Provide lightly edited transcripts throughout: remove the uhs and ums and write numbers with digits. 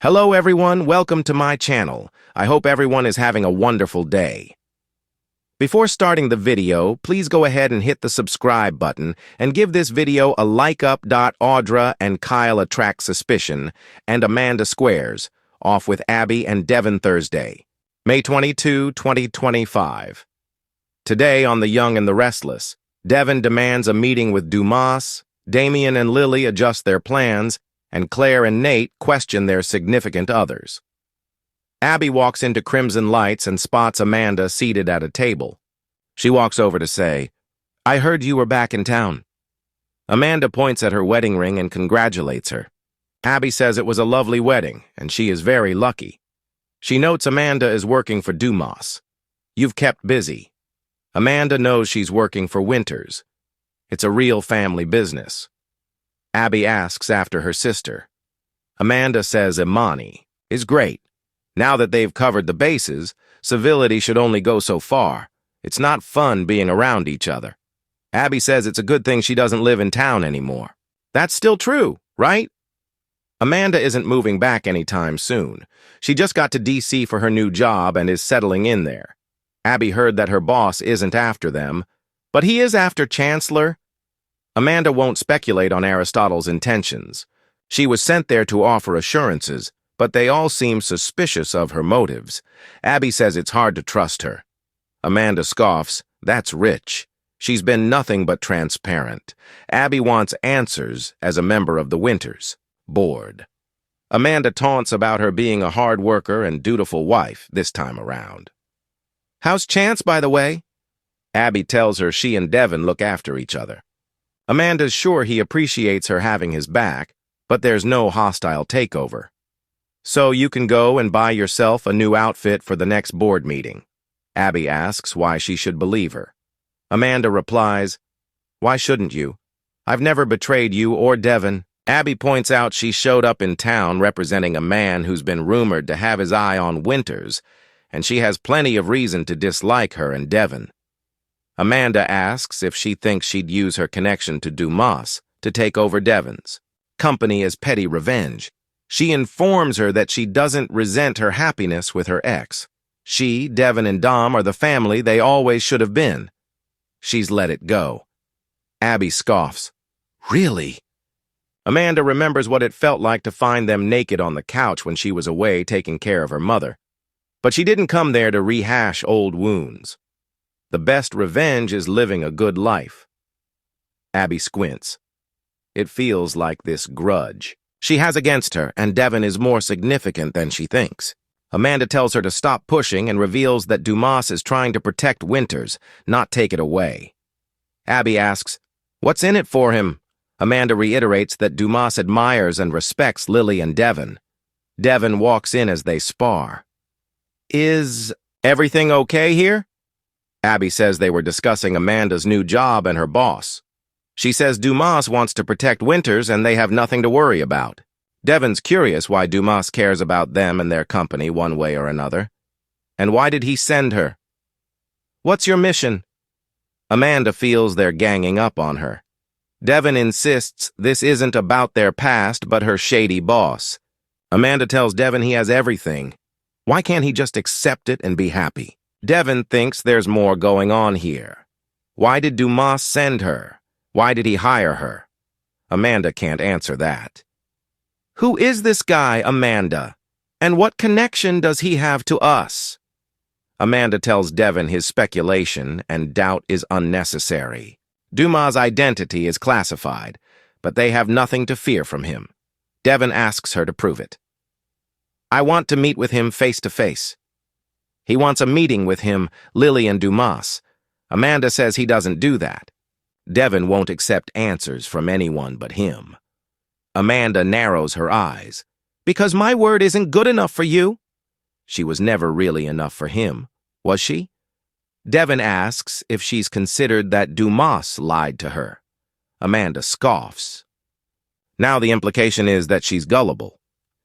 Hello everyone, welcome to my channel. I hope everyone is having a wonderful day. Before starting the video, please go ahead and hit the subscribe button and give this video a like up. Audra and Kyle attract suspicion, and Amanda squares, off with Abby and Devin Thursday. May 22, 2025. Today on The Young and the Restless, Devin demands a meeting with Dumas, Damien and Lily adjust their plans, and Claire and Nate question their significant others. Abby walks into Crimson Lights and spots Amanda seated at a table. She walks over to say, "I heard you were back in town." Amanda points at her wedding ring and congratulates her. Abby says it was a lovely wedding, and she is very lucky. She notes Amanda is working for Dumas. "You've kept busy." Amanda knows she's working for Winters. It's a real family business. Abby asks after her sister. Amanda says Imani is great. Now that they've covered the bases, civility should only go so far. It's not fun being around each other. Abby says it's a good thing she doesn't live in town anymore. That's still true, right? Amanda isn't moving back anytime soon. She just got to DC for her new job and is settling in there. Abby heard that her boss isn't after them, but he is after Chancellor. Amanda won't speculate on Aristotle's intentions. She was sent there to offer assurances, but they all seem suspicious of her motives. Abby says it's hard to trust her. Amanda scoffs, "That's rich. She's been nothing but transparent." Abby wants answers as a member of the Winters board. Amanda taunts about her being a hard worker and dutiful wife this time around. "How's Chance, by the way?" Abby tells her she and Devin look after each other. Amanda's sure he appreciates her having his back, but there's no hostile takeover. "So you can go and buy yourself a new outfit for the next board meeting." Abby asks why she should believe her. Amanda replies, "Why shouldn't you? I've never betrayed you or Devin." Abby points out she showed up in town representing a man who's been rumored to have his eye on Winters, and she has plenty of reason to dislike her and Devin. Amanda asks if she thinks she'd use her connection to Dumas to take over Devin's company as petty revenge. She informs her that she doesn't resent her happiness with her ex. She, Devin, and Dom are the family they always should have been. She's let it go. Abby scoffs. "Really?" Amanda remembers what it felt like to find them naked on the couch when she was away taking care of her mother. But she didn't come there to rehash old wounds. The best revenge is living a good life. Abby squints. It feels like this grudge she has against her, and Devin is more significant than she thinks. Amanda tells her to stop pushing and reveals that Dumas is trying to protect Winters, not take it away. Abby asks, "What's in it for him?" Amanda reiterates that Dumas admires and respects Lily and Devin. Devin walks in as they spar. "Is everything okay here?" Abby says they were discussing Amanda's new job and her boss. She says Dumas wants to protect Winters and they have nothing to worry about. Devin's curious why Dumas cares about them and their company one way or another. And why did he send her? "What's your mission?" Amanda feels they're ganging up on her. Devin insists this isn't about their past but her shady boss. Amanda tells Devin he has everything. Why can't he just accept it and be happy? Devin thinks there's more going on here. Why did Dumas send her? Why did he hire her? Amanda can't answer that. "Who is this guy, Amanda? And what connection does he have to us?" Amanda tells Devin his speculation and doubt is unnecessary. Dumas' identity is classified, but they have nothing to fear from him. Devin asks her to prove it. "I want to meet with him face to face." He wants a meeting with him, Lily and Dumas. Amanda says he doesn't do that. Devin won't accept answers from anyone but him. Amanda narrows her eyes. "Because my word isn't good enough for you?" She was never really enough for him, was she? Devin asks if she's considered that Dumas lied to her. Amanda scoffs. Now the implication is that she's gullible.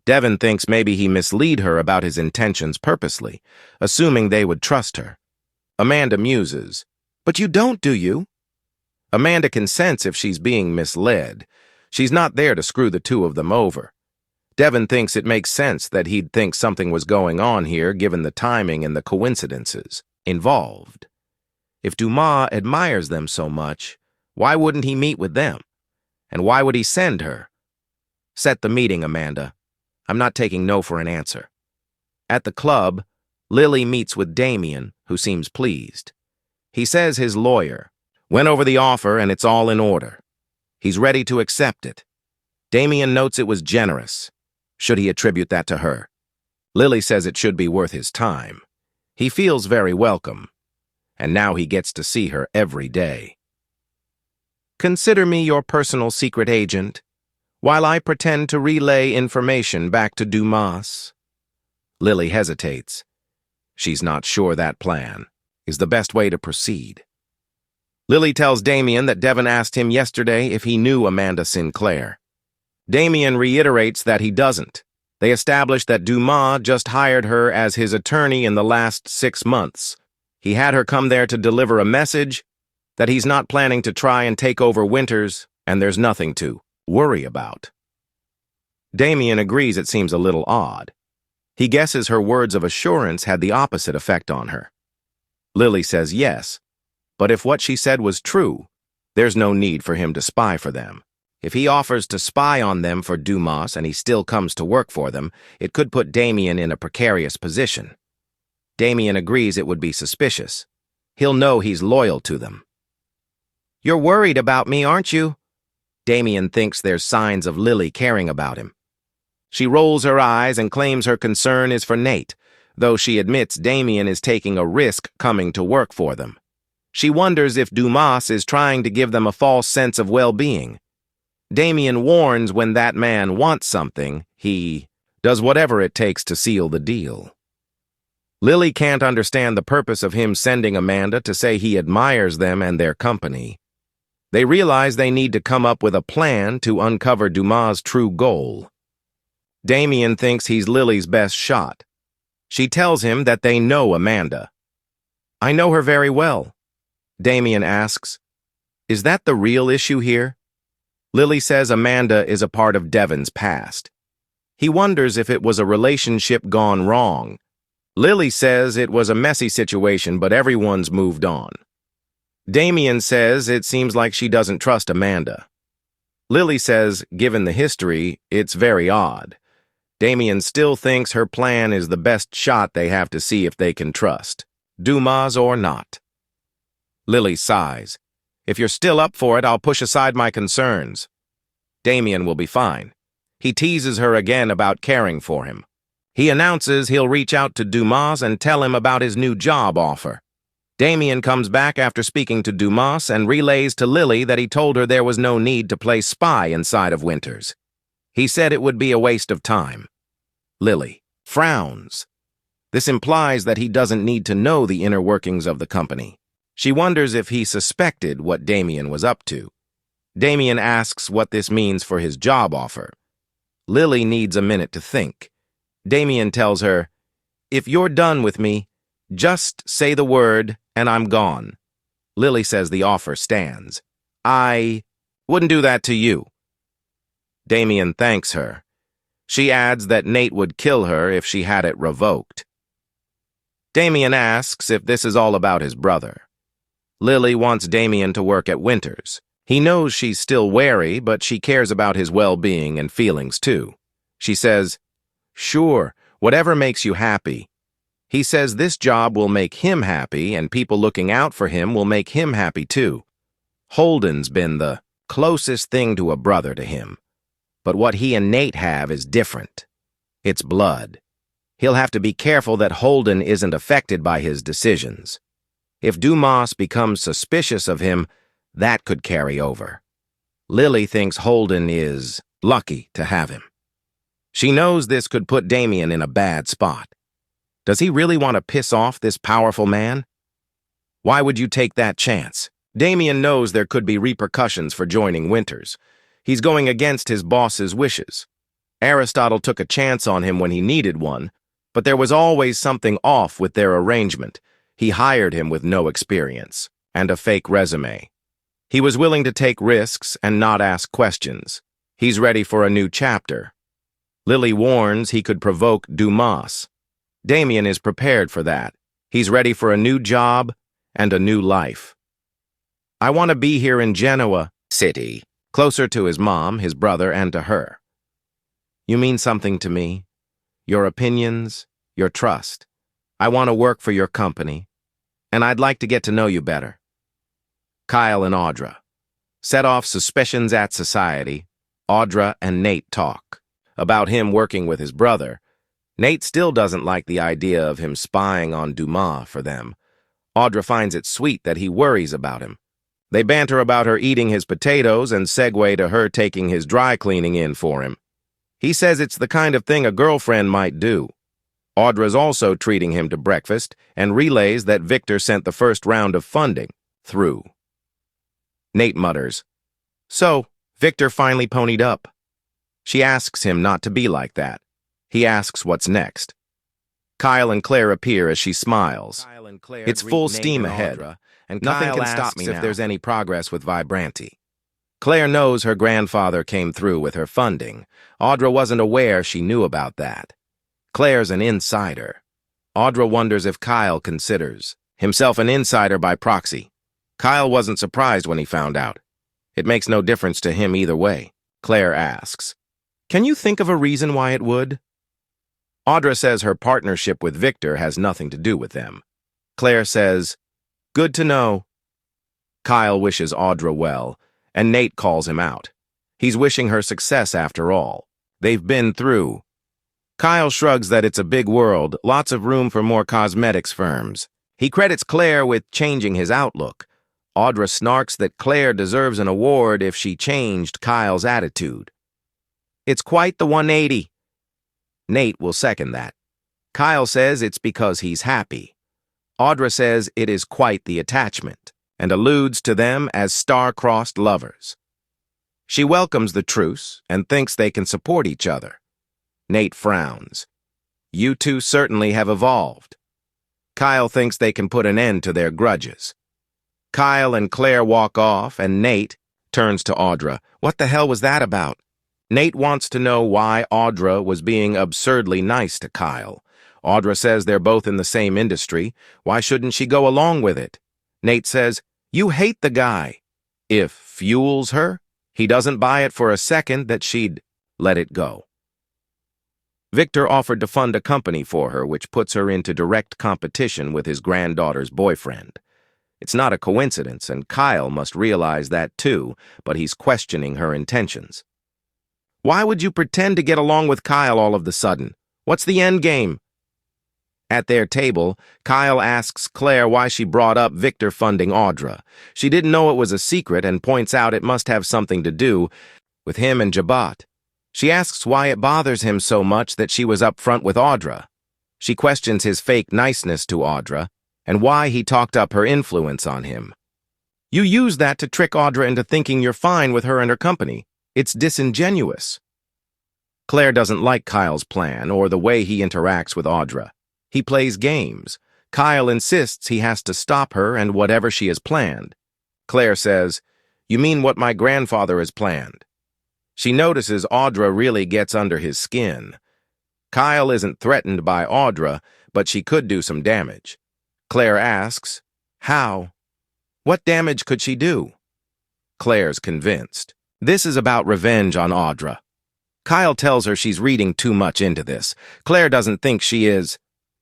Devin thinks maybe he misled her about his intentions purposely, assuming they would trust her. Amanda muses. "But you don't, do you?" Amanda can sense if she's being misled. She's not there to screw the two of them over. Devin thinks it makes sense that he'd think something was going on here given the timing and the coincidences involved. If Dumas admires them so much, why wouldn't he meet with them? And why would he send her? Set the meeting, Amanda. I'm not taking no for an answer. At the club, Lily meets with Damien, who seems pleased. He says his lawyer went over the offer and it's all in order. He's ready to accept it. Damien notes it was generous. Should he attribute that to her? Lily says it should be worth his time. He feels very welcome. And now he gets to see her every day. Consider me your personal secret agent, while I pretend to relay information back to Dumas. Lily hesitates. She's not sure that plan is the best way to proceed. Lily tells Damien that Devin asked him yesterday if he knew Amanda Sinclair. Damien reiterates that he doesn't. They establish that Dumas just hired her as his attorney in the last 6 months. He had her come there to deliver a message that he's not planning to try and take over Winters, and there's nothing to worry about. Damien agrees it seems a little odd. He guesses her words of assurance had the opposite effect on her. Lily says yes, but if what she said was true, there's no need for him to spy for them. If he offers to spy on them for Dumas and he still comes to work for them, it could put Damien in a precarious position. Damien agrees it would be suspicious. He'll know he's loyal to them. You're worried about me, aren't you? Damien thinks there's signs of Lily caring about him. She rolls her eyes and claims her concern is for Nate, though she admits Damien is taking a risk coming to work for them. She wonders if Dumas is trying to give them a false sense of well-being. Damien warns when that man wants something, he does whatever it takes to seal the deal. Lily can't understand the purpose of him sending Amanda to say he admires them and their company. They realize they need to come up with a plan to uncover Dumas' true goal. Damien thinks he's Lily's best shot. She tells him that they know Amanda. I know her very well. Damien asks, is that the real issue here? Lily says Amanda is a part of Devin's past. He wonders if it was a relationship gone wrong. Lily says it was a messy situation, but everyone's moved on. Damien says it seems like she doesn't trust Amanda. Lily says, given the history, it's very odd. Damien still thinks her plan is the best shot they have to see if they can trust, Dumas or not. Lily sighs. If you're still up for it, I'll push aside my concerns. Damien will be fine. He teases her again about caring for him. He announces he'll reach out to Dumas and tell him about his new job offer. Damien comes back after speaking to Dumas and relays to Lily that he told her there was no need to play spy inside of Winters. He said it would be a waste of time. Lily frowns. This implies that he doesn't need to know the inner workings of the company. She wonders if he suspected what Damien was up to. Damien asks what this means for his job offer. Lily needs a minute to think. Damien tells her, if you're done with me, just say the word and I'm gone. Lily says the offer stands. I wouldn't do that to you. Damien thanks her. She adds that Nate would kill her if she had it revoked. Damien asks if this is all about his brother. Lily wants Damien to work at Winters. He knows she's still wary, but she cares about his well-being and feelings too. She says, sure, whatever makes you happy. He says this job will make him happy, and people looking out for him will make him happy too. Holden's been the closest thing to a brother to him. But what he and Nate have is different. It's blood. He'll have to be careful that Holden isn't affected by his decisions. If Dumas becomes suspicious of him, that could carry over. Lily thinks Holden is lucky to have him. She knows this could put Damien in a bad spot. Does he really want to piss off this powerful man? Why would you take that chance? Damien knows there could be repercussions for joining Winters. He's going against his boss's wishes. Aristotle took a chance on him when he needed one, but there was always something off with their arrangement. He hired him with no experience and a fake resume. He was willing to take risks and not ask questions. He's ready for a new chapter. Lily warns he could provoke Dumas. Damien is prepared for that. He's ready for a new job and a new life. I want to be here in Genoa City, closer to his mom, his brother, and to her. You mean something to me. Your opinions, your trust. I want to work for your company, and I'd like to get to know you better. Kyle and Audra. Set off suspicions at society. Audra and Nate talk about him working with his brother. Nate still doesn't like the idea of him spying on Dumas for them. Audra finds it sweet that he worries about him. They banter about her eating his potatoes and segue to her taking his dry cleaning in for him. He says it's the kind of thing a girlfriend might do. Audra's also treating him to breakfast and relays that Victor sent the first round of funding through. Nate mutters, "So, Victor finally ponied up." She asks him not to be like that. He asks what's next. Kyle and Claire appear as she smiles. It's full steam ahead, and nothing can stop me if there's any progress with Vibranti. Claire knows her grandfather came through with her funding. Audra wasn't aware she knew about that. Claire's an insider. Audra wonders if Kyle considers himself an insider by proxy. Kyle wasn't surprised when he found out. It makes no difference to him either way. Claire asks, "Can you think of a reason why it would?" Audra says her partnership with Victor has nothing to do with them. Claire says, "Good to know." Kyle wishes Audra well, and Nate calls him out. He's wishing her success after all. They've been through. Kyle shrugs that it's a big world, lots of room for more cosmetics firms. He credits Claire with changing his outlook. Audra snarks that Claire deserves an award if she changed Kyle's attitude. It's quite the 180. Nate will second that. Kyle says it's because he's happy. Audra says it is quite the attachment, and alludes to them as star-crossed lovers. She welcomes the truce and thinks they can support each other. Nate frowns. You two certainly have evolved. Kyle thinks they can put an end to their grudges. Kyle and Claire walk off, and Nate turns to Audra. What the hell was that about? Nate wants to know why Audra was being absurdly nice to Kyle. Audra says they're both in the same industry. Why shouldn't she go along with it? Nate says, "You hate the guy." If fuels her, he doesn't buy it for a second that she'd let it go. Victor offered to fund a company for her, which puts her into direct competition with his granddaughter's boyfriend. It's not a coincidence, and Kyle must realize that too, but he's questioning her intentions. Why would you pretend to get along with Kyle all of the sudden? What's the end game? At their table, Kyle asks Claire why she brought up Victor funding Audra. She didn't know it was a secret and points out it must have something to do with him and Jabat. She asks why it bothers him so much that she was up front with Audra. She questions his fake niceness to Audra and why he talked up her influence on him. You use that to trick Audra into thinking you're fine with her and her company. It's disingenuous. Claire doesn't like Kyle's plan or the way he interacts with Audra. He plays games. Kyle insists he has to stop her and whatever she has planned. Claire says, "You mean what my grandfather has planned?" She notices Audra really gets under his skin. Kyle isn't threatened by Audra, but she could do some damage. Claire asks, "How? What damage could she do?" Claire's convinced. This is about revenge on Audra. Kyle tells her she's reading too much into this. Claire doesn't think she is.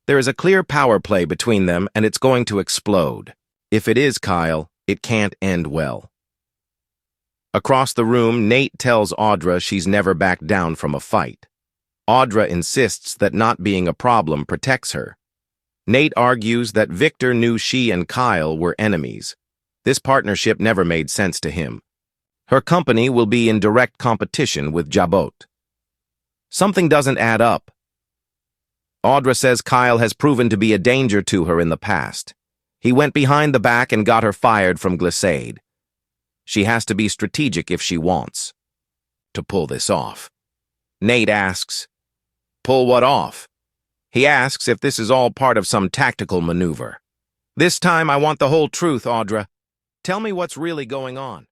There is a clear power play between them, and it's going to explode. If it is Kyle, it can't end well. Across the room, Nate tells Audra she's never backed down from a fight. Audra insists that not being a problem protects her. Nate argues that Victor knew she and Kyle were enemies. This partnership never made sense to him. Her company will be in direct competition with Jabot. Something doesn't add up. Audra says Kyle has proven to be a danger to her in the past. He went behind the back and got her fired from Glissade. She has to be strategic if she wants to pull this off. Nate asks, "Pull what off?" He asks if this is all part of some tactical maneuver. "This time I want the whole truth, Audra. Tell me what's really going on."